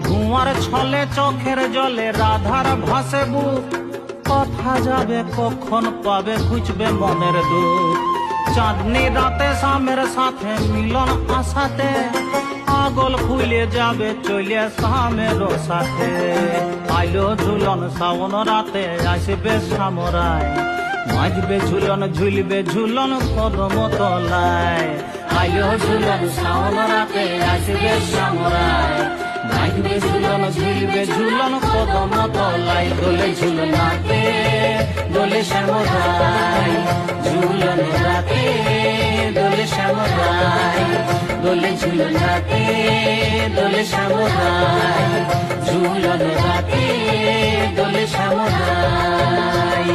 ধোঁয়ার ছলে চোখের জলে রাধার ভাসে বুক, কথা যাবে কখন পাবে খুঁজবে মনের দুঃখ। চাঁদনি রাতে স্বামীর সাথে মিলন আশাতে, আগল খুলে যাবে চলে স্বামীর সাথে। আইলো ঝুলন শ্রাবণ রাতে আসবে সামরায়, মাঝবে ঝুলন ঝুলবে ঝুলন কদম তলায়। আইলো ঝুলন শ্রাবণ রাতে আসবে সামরায়, মাঝবে ঝুলন ঝুলবে ঝুলন কদম তলায়। দোলে ঝুলনাতে দোলে শ্যামরায়, ঝুলন রাতে দোলে শ্যামরায়। দোলে ঝুলনাতে দোলে শ্যামরায়, ঝুলন রাতে দোলে শ্যামরায়।